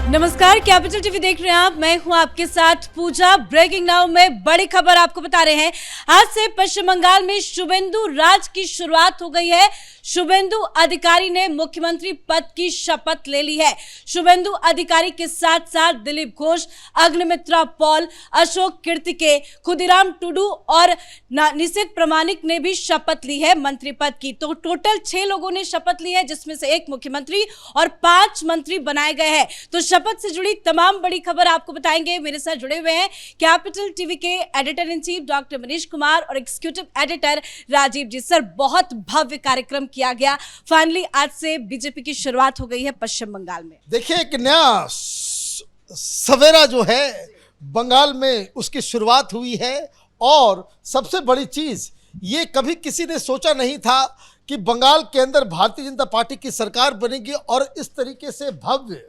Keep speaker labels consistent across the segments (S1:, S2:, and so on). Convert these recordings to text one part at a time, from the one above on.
S1: नमस्कार, capital TV देख रहे हैं आप। मैं हूं आपके साथ पूजा। ब्रेकिंग नाउ में बड़ी खबर आपको बता रहे हैं। आज से पश्चिम बंगाल में शुभेंदु राज की शुरुआत हो गई है। शुभेंदु अधिकारी ने मुख्यमंत्री पद की शपथ ले ली है। शुभेंदु अधिकारी के साथ साथ दिलीप घोष, अग्निमित्रा पॉल, अशोक कीर्तिके, खुदीराम टुडू और निशित प्रामाणिक ने भी शपथ ली है मंत्री पद की। तो टोटल 6 लोगों ने शपथ ली है, जिसमें से 1 मुख्यमंत्री और 5 मंत्री बनाए गए हैं। तो शपथ से जुड़ी तमाम बड़ी खबर आपको बताएंगे। मेरे साथ जुड़े हुए हैं कैपिटल टीवी के editor in chief doctor Manish Kumar और एग्जीक्यूटिव एडिटर राजीव जी। सर, बहुत भव्य कार्यक्रम किया गया। फाइनली आज से बीजेपी की शुरुआत हो गई है पश्चिम बंगाल में।
S2: देखिए, एक नया सवेरा जो है बंगाल में उसकी शुरुआत हुई है। और सबसे बड़ी चीज ये, कभी किसी ने सोचा नहीं था कि बंगाल के अंदर भारतीय जनता पार्टी की सरकार बनेगी और इस तरीके से भव्य।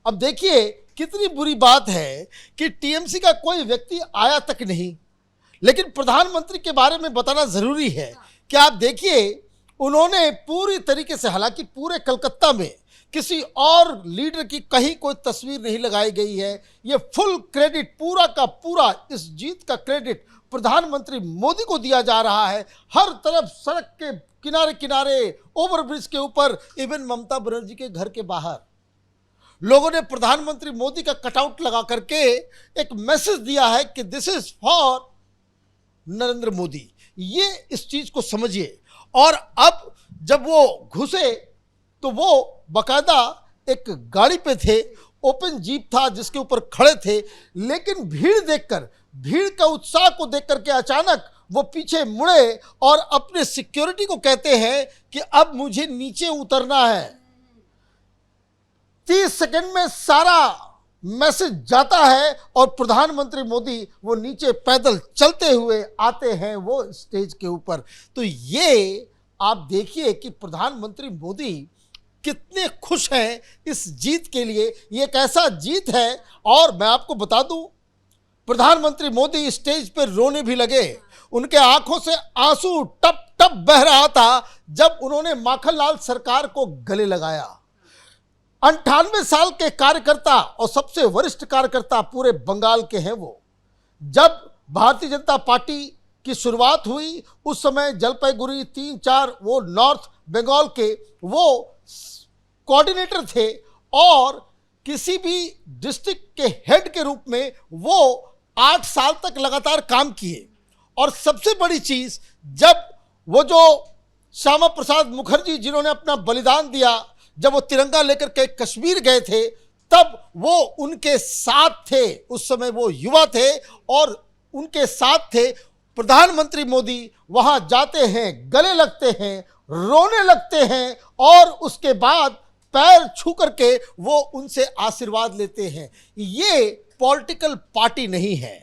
S2: अब देखिए कितनी बुरी बात है कि टीएमसी का कोई व्यक्ति आया तक नहीं, लेकिन प्रधानमंत्री के बारे में बताना जरूरी है कि आप देखिए उन्होंने पूरी तरीके से, हालांकि पूरे कलकत्ता में किसी और लीडर की कहीं कोई तस्वीर नहीं लगाई गई है। ये फुल क्रेडिट, पूरा का पूरा इस जीत का क्रेडिट प्रधानमंत्री मोदी को दिया जा रहा है। हर तरफ सड़क के किनारे किनारे, ओवरब्रिज के ऊपर, इवन ममता बनर्जी के घर के बाहर लोगों ने प्रधानमंत्री मोदी का कटआउट लगा करके एक मैसेज दिया है कि this is for Narendra Modi. ये इस चीज को समझिए। और अब जब वो घुसे तो वो बकायदा एक गाड़ी पे थे, ओपन जीप था जिसके ऊपर खड़े थे, लेकिन भीड़ देखकर, भीड़ का उत्साह को देख करके अचानक वो पीछे मुड़े और अपने सिक्योरिटी को कहते हैं कि अब मुझे नीचे उतरना है। 30 सेकंड में सारा मैसेज जाता है और प्रधानमंत्री मोदी वो नीचे पैदल चलते हुए आते हैं वो स्टेज के ऊपर। तो ये आप देखिए कि प्रधानमंत्री मोदी कितने खुश हैं इस जीत के लिए। ये एक ऐसा जीत है। और मैं आपको बता दूं, प्रधानमंत्री मोदी स्टेज पर रोने भी लगे। उनके आंखों से आंसू टप टप बह रहा था जब उन्होंने माखनलाल सरकार को गले लगाया। 98 साल के कार्यकर्ता और सबसे वरिष्ठ कार्यकर्ता पूरे बंगाल के हैं वो। जब भारतीय जनता पार्टी की शुरुआत हुई उस समय जलपाईगुड़ी 3-4 वो नॉर्थ बंगाल के वो कोऑर्डिनेटर थे और किसी भी डिस्ट्रिक्ट के हेड के रूप में वो 8 साल तक लगातार काम किए। और सबसे बड़ी चीज, जब वो जो श्यामा प्रसाद मुखर्जी जिन्होंने अपना बलिदान दिया, जब वो तिरंगा लेकर के कश्मीर गए थे, तब वो उनके साथ थे। उस समय वो युवा थे और उनके साथ थे। प्रधानमंत्री मोदी वहां जाते हैं, गले लगते हैं, रोने लगते हैं और उसके बाद पैर छू करके वो उनसे आशीर्वाद लेते हैं। ये पॉलिटिकल पार्टी नहीं है,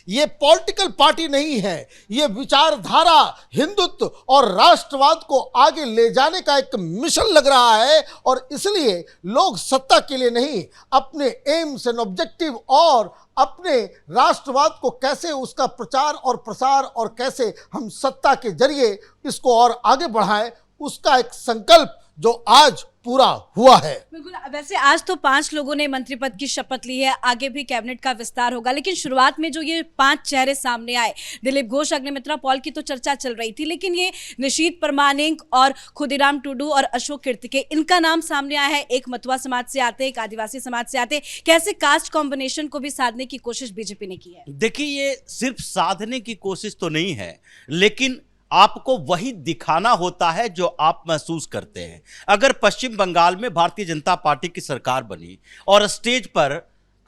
S2: ये पॉलिटिकल पार्टी नहीं है, ये विचारधारा हिंदुत्व और राष्ट्रवाद को आगे ले जाने का एक मिशन लग रहा है। और इसलिए लोग सत्ता के लिए नहीं, अपने एम्स एंड ऑब्जेक्टिव और अपने राष्ट्रवाद को कैसे उसका प्रचार और प्रसार और कैसे हम सत्ता के जरिए इसको और आगे बढ़ाएं, उसका एक संकल्प जो आज पूरा हुआ है।
S1: बिल्कुल। वैसे आज तो 5 लोगों ने मंत्री पद की शपथ ली है, आगे भी कैबिनेट का विस्तार होगा, लेकिन शुरुआत में जो ये 5 चेहरे सामने आए, दिलीप घोष, अग्निमित्रा पॉल की तो चर्चा चल रही थी, लेकिन ये निशित प्रामाणिक और खुदीराम टुडू और अशोक कीर्तिके, इनका नाम सामने आया है। एक मथुआ समाज से आते, एक आदिवासी समाज से आते। कैसे कास्ट कॉम्बिनेशन को भी साधने की कोशिश बीजेपी ने की है?
S3: देखिए, ये सिर्फ साधने की कोशिश तो नहीं है, लेकिन आपको वही दिखाना होता है जो आप महसूस करते हैं। अगर पश्चिम बंगाल में भारतीय जनता पार्टी की सरकार बनी और स्टेज पर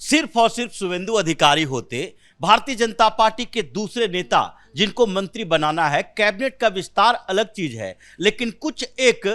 S3: सिर्फ और सिर्फ शुभेंदु अधिकारी होते, भारतीय जनता पार्टी के दूसरे नेता जिनको मंत्री बनाना है, कैबिनेट का विस्तार अलग चीज है, लेकिन कुछ एक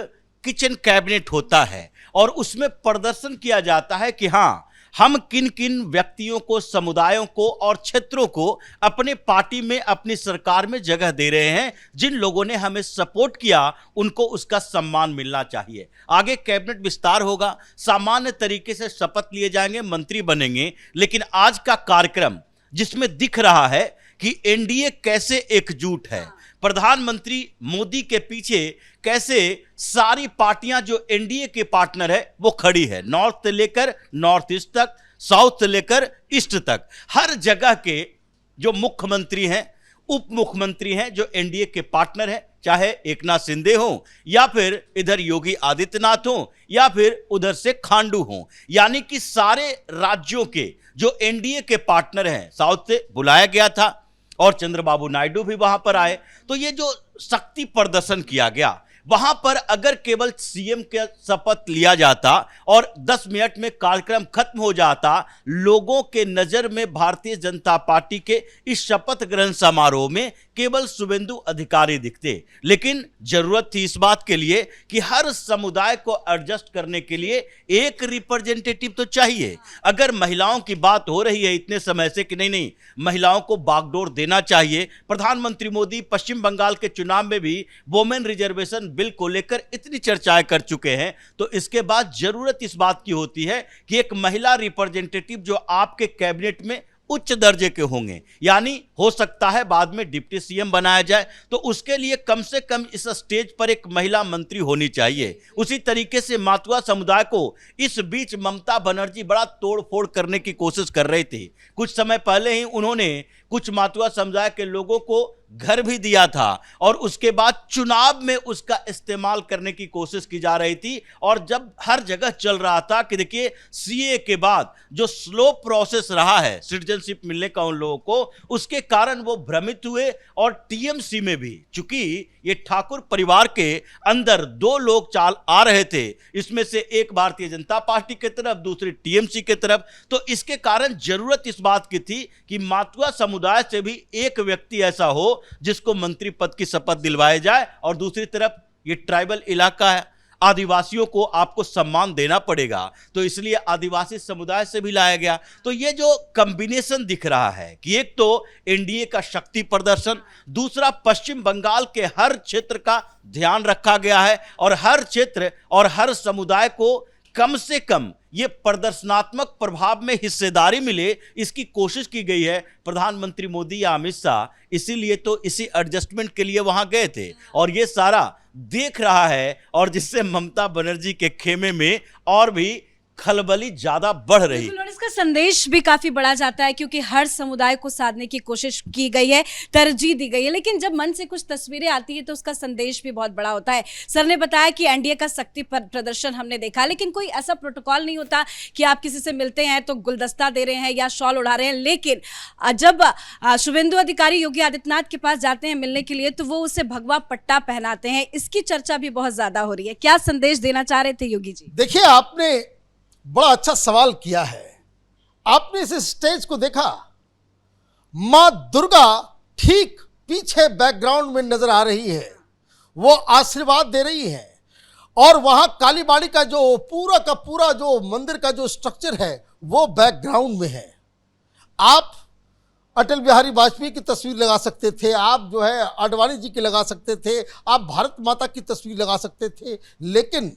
S3: किचन कैबिनेट होता है और उसमें प्रदर्शन किया जाता है कि हाँ, हम किन किन व्यक्तियों को, समुदायों को और क्षेत्रों को अपने पार्टी में, अपनी सरकार में जगह दे रहे हैं। जिन लोगों ने हमें सपोर्ट किया उनको उसका सम्मान मिलना चाहिए। आगे कैबिनेट विस्तार होगा, सामान्य तरीके से शपथ लिए जाएंगे, मंत्री बनेंगे, लेकिन आज का कार्यक्रम जिसमें दिख रहा है कि एनडीए कैसे एकजुट है, प्रधानमंत्री मोदी के पीछे कैसे सारी पार्टियां जो एनडीए के पार्टनर है वो खड़ी है, नॉर्थ से लेकर नॉर्थ ईस्ट तक, साउथ से लेकर ईस्ट तक। हर जगह के जो मुख्यमंत्री हैं, उप मुख्यमंत्री हैं, जो एनडीए के पार्टनर हैं, चाहे एकनाथ शिंदे हो या फिर इधर योगी आदित्यनाथ हो या फिर उधर से खांडू हो, यानी कि सारे राज्यों के जो एनडीए के पार्टनर हैं, साउथ से बुलाया गया था और चंद्रबाबू नायडू भी वहां पर आए। तो ये जो शक्ति प्रदर्शन किया गया, वहां पर अगर केवल सीएम का शपथ लिया जाता और 10 मिनट में कार्यक्रम खत्म हो जाता, लोगों के नजर में भारतीय जनता पार्टी के इस शपथ ग्रहण समारोह में केवल शुभेंदु अधिकारी दिखते। लेकिन जरूरत थी इस बात के लिए कि हर समुदाय को एडजस्ट करने के लिए एक रिप्रेजेंटेटिव तो चाहिए। अगर महिलाओं की बात हो रही है इतने समय से कि नहीं महिलाओं को बागडोर देना चाहिए, प्रधानमंत्री मोदी पश्चिम बंगाल के चुनाव में भी वोमेन रिजर्वेशन बिल को लेकर इतनी चर्चाएं कर चुके हैं, तो इसके बाद जरूरत इस बात की होती है कि एक महिला रिप्रेजेंटेटिव जो आपके कैबिनेट में उच्च दर्जे के होंगे, यानी हो सकता है बाद में डिप्टी सीएम बनाया जाए, तो उसके लिए कम से कम इस स्टेज पर एक महिला मंत्री होनी चाहिए। उसी तरीके से मातुआ समुदाय को इस बीच ममता बनर्जी बड़ा तोड़फोड़ करने की कोशिश कर रही थी। कुछ समय पहले ही उन्होंने कुछ मातुआ समुदाय के लोगों को घर भी दिया था और उसके बाद चुनाव में उसका इस्तेमाल करने की कोशिश की जा रही थी। और जब हर जगह चल रहा था कि देखिए सीए के बाद जो स्लो प्रोसेस रहा है सिटीजनशिप मिलने का उन लोगों को, उसके कारण वो भ्रमित हुए। और टीएमसी में भी चूंकि ये ठाकुर परिवार के अंदर 2 लोग चाल आ रहे थे, इसमें से एक भारतीय जनता पार्टी की तरफ, दूसरी टीएमसी की तरफ, तो इसके कारण जरूरत इस बात की थी कि मातुआ समुदाय से भी एक व्यक्ति ऐसा हो जिसको मंत्री पद की शपथ दिलवाए जाए। और दूसरी तरफ ये ट्राइबल इलाका है, आदिवासियों को आपको सम्मान देना पड़ेगा, तो इसलिए आदिवासी समुदाय से भी लाया गया। तो ये जो कॉम्बिनेशन दिख रहा है कि एक तो एनडीए का शक्ति प्रदर्शन, दूसरा पश्चिम बंगाल के हर क्षेत्र का ध्यान रखा गया है और हर क्षेत्र और हर समुदाय को कम से कम ये प्रदर्शनात्मक प्रभाव में हिस्सेदारी मिले, इसकी कोशिश की गई है। प्रधानमंत्री मोदी या अमित शाह इसीलिए तो इसी एडजस्टमेंट के लिए वहां गए थे और ये सारा देख रहा है, और जिससे ममता बनर्जी के खेमे में और भी खलबली ज्यादा बढ़ रही।
S1: और इसका संदेश भी काफी बड़ा जाता है क्योंकि हर समुदाय को साधने की कोशिश की गई है, तरजीह दी गई है। लेकिन जब मन से कुछ तस्वीरें आती है तो उसका संदेश भी बहुत बड़ा होता है। सर ने बताया कि एनडीए का शक्ति प्रदर्शन हमने देखा, लेकिन कोई ऐसा प्रोटोकॉल नहीं होता कि आप किसी से मिलते हैं तो गुलदस्ता दे रहे हैं या शॉल उड़ा रहे हैं। लेकिन जब शुभेंदु अधिकारी योगी आदित्यनाथ के पास जाते हैं मिलने के लिए तो वो उसे भगवा पट्टा पहनाते हैं। इसकी चर्चा भी बहुत ज्यादा हो रही है। क्या संदेश देना चाह रहे थे योगी जी?
S2: देखिए, आपने बड़ा अच्छा सवाल किया है। आपने इस स्टेज को देखा, मां दुर्गा ठीक पीछे बैकग्राउंड में नजर आ रही है, वो आशीर्वाद दे रही है। और वहां कालीबाड़ी का जो पूरा का पूरा जो मंदिर का जो स्ट्रक्चर है वो बैकग्राउंड में है। आप अटल बिहारी वाजपेयी की तस्वीर लगा सकते थे, आप जो है आडवाणी जी की लगा सकते थे, आप भारत माता की तस्वीर लगा सकते थे, लेकिन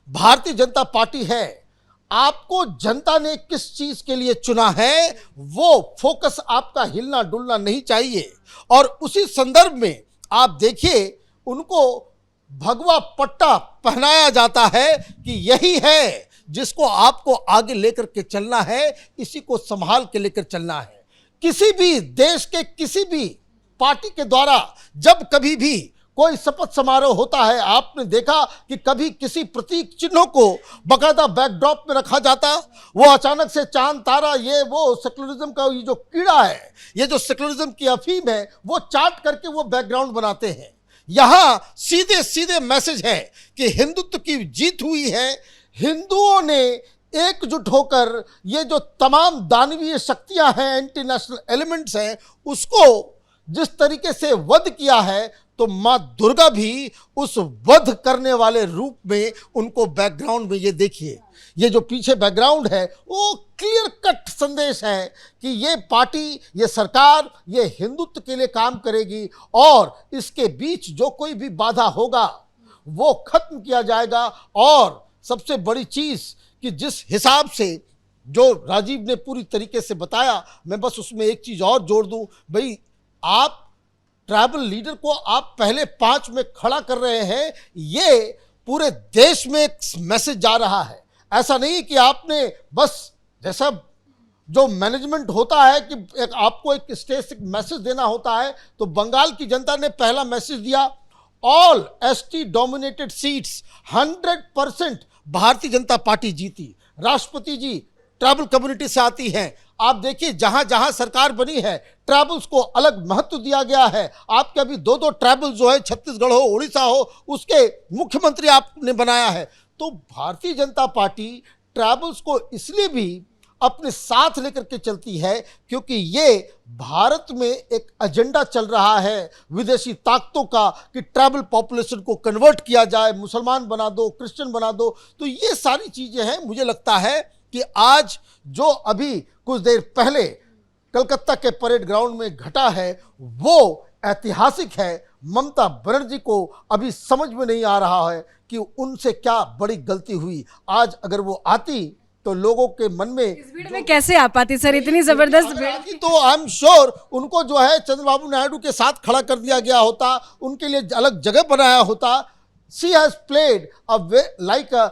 S2: भारतीय जनता पार्टी है। आपको जनता ने किस चीज के लिए चुना है वो फोकस आपका हिलना डुलना नहीं चाहिए। और उसी संदर्भ में आप देखिए, उनको भगवा पट्टा पहनाया जाता है कि यही है जिसको आपको आगे लेकर के चलना है, इसी को संभाल के लेकर चलना है। किसी भी देश के किसी भी पार्टी के द्वारा जब कभी भी कोई शपथ समारोह होता है, आपने देखा कि कभी किसी प्रतीक चिन्हों को बकायदा बैकड्रॉप में रखा जाता, वो अचानक से चांद तारा, ये वो सेकुलरिज्म का ये जो कीड़ा है, ये जो सेकुलरिज्म की अफीम है, वो चाट करके वो बैकग्राउंड बनाते हैं। यहां सीधे सीधे मैसेज है कि हिंदुत्व की जीत हुई है। हिंदुओं ने एकजुट होकर ये जो तमाम दानवीय शक्तियां हैं, एंटी नेशनल एलिमेंट्स हैं, उसको जिस तरीके से वध किया है, तो मां दुर्गा भी उस वध करने वाले रूप में उनको बैकग्राउंड में, ये देखिए, ये जो पीछे बैकग्राउंड है वो क्लियर कट संदेश है कि ये पार्टी, ये सरकार, ये हिंदुत्व के लिए काम करेगी और इसके बीच जो कोई भी बाधा होगा वो खत्म किया जाएगा। और सबसे बड़ी चीज कि जिस हिसाब से जो राजीव ने पूरी तरीके से बताया, मैं बस उसमें एक चीज और जोड़ दूं, भाई आप ट्राइबल लीडर को आप पहले 5 में खड़ा कर रहे हैं, ये पूरे देश में एक मैसेज जा रहा है। ऐसा नहीं कि आपने बस जैसा जो मैनेजमेंट होता है कि आपको एक स्टेज से मैसेज देना होता है, तो बंगाल की जनता ने पहला मैसेज दिया, all ST dominated seats 100% Bharatiya Janata party जीती। राष्ट्रपति जी ट्राइबल कम्युनिटी से आती हैं। आप देखिए जहां जहां सरकार बनी है ट्राइबल्स को अलग महत्व दिया गया है। आपके अभी 2 ट्राइबल जो है, छत्तीसगढ़ हो, उड़ीसा हो, उसके मुख्यमंत्री आपने बनाया है। तो भारतीय जनता पार्टी ट्राइबल्स को इसलिए भी अपने साथ लेकर के चलती है क्योंकि ये भारत में एक एजेंडा चल रहा है विदेशी ताकतों का कि ट्राइबल पॉपुलेशन को कन्वर्ट किया जाए, मुसलमान बना दो, क्रिश्चियन बना दो। तो ये सारी चीजें हैं। मुझे लगता है कि आज जो अभी कुछ देर पहले कलकत्ता के परेड ग्राउंड में घटा है वो ऐतिहासिक है। ममता बनर्जी को अभी समझ में नहीं आ रहा है कि उनसे क्या बड़ी गलती हुई। आज अगर वो आती तो लोगों के मन में
S1: इस भीड़ में कैसे आ पाती सर, इतनी जबरदस्त भीड़?
S2: आती तो आई एम श्योर उनको जो है चंद्रबाबू नायडू के साथ खड़ा कर दिया गया होता, उनके लिए अलग जगह बनाया होता। She has played like a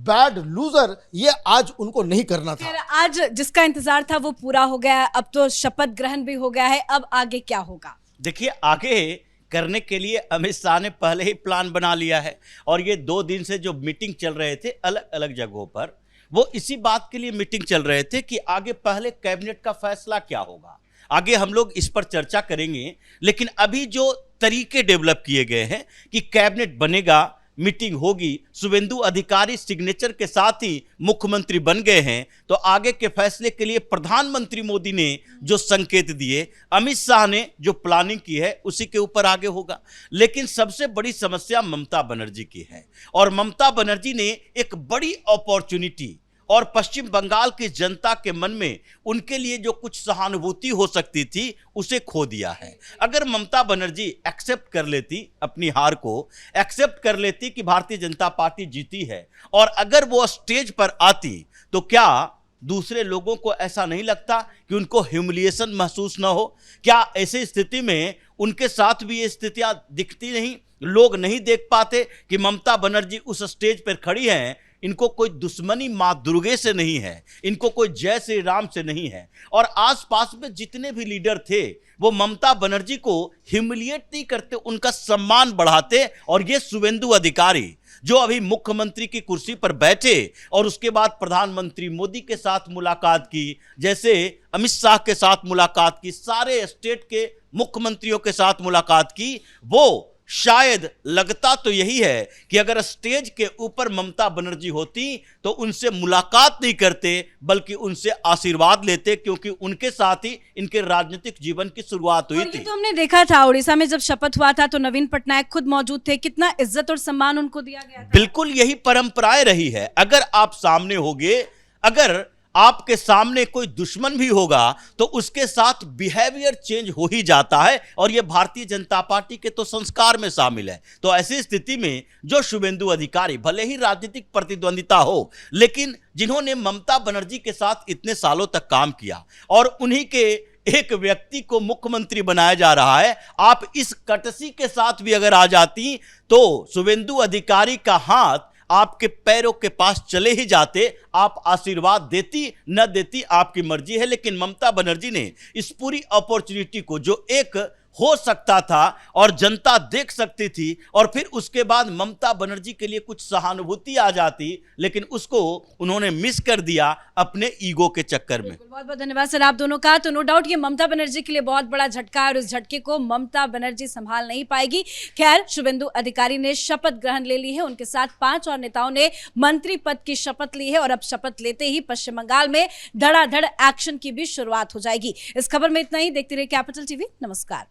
S2: bad loser। ये आज उनको नहीं करना था।
S1: खैर, आज जिसका इंतजार था वो पूरा हो गया, अब तो शपथ ग्रहण भी हो गया है। अब आगे क्या होगा?
S3: देखिए, आगे करने के लिए अमित शाह ने पहले ही प्लान बना लिया है और ये 2 दिन से जो मीटिंग चल रहे थे अलग अलग जगहों पर, वो इसी बात के लिए मीटिंग चल रहे थे कि आगे पहले कैबिनेट का फैसला क्या होगा। आगे हम लोग इस पर चर्चा करेंगे, लेकिन अभी जो तरीके डेवलप किए गए हैं कि कैबिनेट बनेगा, मीटिंग होगी, शुभेंदु अधिकारी सिग्नेचर के साथ ही मुख्यमंत्री बन गए हैं, तो आगे के फैसले के लिए प्रधानमंत्री मोदी ने जो संकेत दिए, अमित शाह ने जो प्लानिंग की है, उसी के ऊपर आगे होगा। लेकिन सबसे बड़ी समस्या ममता बनर्जी की है और ममता बनर्जी ने एक बड़ी अपॉर्चुनिटी और पश्चिम बंगाल की जनता के मन में उनके लिए जो कुछ सहानुभूति हो सकती थी उसे खो दिया है। अगर ममता बनर्जी एक्सेप्ट कर लेती, अपनी हार को एक्सेप्ट कर लेती कि भारतीय जनता पार्टी जीती है और अगर वो स्टेज पर आती, तो क्या दूसरे लोगों को ऐसा नहीं लगता कि उनको ह्यूमिलिएशन महसूस ना हो? क्या ऐसी स्थिति में उनके साथ भी ये स्थितियां दिखती नहीं? लोग नहीं देख पाते कि ममता बनर्जी उस स्टेज पर खड़ी हैं, इनको कोई दुश्मनी मां दुर्गे से नहीं है, इनको कोई जय श्री राम से नहीं है। और आसपास में जितने भी लीडर थे वो ममता बनर्जी को ह्यूमिलिएट नहीं करते, उनका सम्मान बढ़ाते। और ये शुभेंदु अधिकारी जो अभी मुख्यमंत्री की कुर्सी पर बैठे और उसके बाद प्रधानमंत्री मोदी के साथ मुलाकात की, जैसे अमित शाह के साथ मुलाकात की, सारे स्टेट के मुख्यमंत्रियों के साथ मुलाकात की, वो शायद लगता तो यही है कि अगर स्टेज के ऊपर ममता बनर्जी होती तो उनसे मुलाकात नहीं करते बल्कि उनसे आशीर्वाद लेते, क्योंकि उनके साथ ही इनके राजनीतिक जीवन की शुरुआत हुई थी।
S1: तो हमने देखा था उड़ीसा में जब शपथ हुआ था तो नवीन पटनायक खुद मौजूद थे, कितना इज्जत और सम्मान उनको दिया गया था।
S3: बिल्कुल यही परंपराएं रही है। अगर आप सामने होगे, अगर आपके सामने कोई दुश्मन भी होगा तो उसके साथ बिहेवियर चेंज हो ही जाता है और यह भारतीय जनता पार्टी के तो संस्कार में शामिल है। तो ऐसी स्थिति में जो शुभेंदु अधिकारी भले ही राजनीतिक प्रतिद्वंदिता हो, लेकिन जिन्होंने ममता बनर्जी के साथ इतने सालों तक काम किया और उन्हीं के एक व्यक्ति को मुख्यमंत्री बनाया जा रहा है, आप इस कटसी के साथ भी अगर आ जाती तो शुभेंदु अधिकारी का हाथ आपके पैरों के पास चले ही जाते। आप आशीर्वाद देती न देती आपकी मर्जी है, लेकिन ममता बनर्जी ने इस पूरी अपॉर्चुनिटी को जो एक हो सकता था और जनता देख सकती थी, और फिर उसके बाद ममता बनर्जी के लिए कुछ सहानुभूति आ जाती, लेकिन उसको उन्होंने मिस कर दिया अपने ईगो के चक्कर में।
S1: बहुत बहुत धन्यवाद सर आप दोनों का। तो नो डाउट ये ममता बनर्जी के लिए बहुत बड़ा झटका है और उस झटके को ममता बनर्जी संभाल नहीं पाएगी। खैर, शुभेंदु अधिकारी ने शपथ ग्रहण ले ली है, उनके साथ 5 और नेताओं ने मंत्री पद की शपथ ली है और अब शपथ लेते ही पश्चिम बंगाल में धड़ाधड़ एक्शन की भी शुरुआत हो जाएगी। इस खबर में इतना ही। देखते रहिए कैपिटल टीवी। नमस्कार।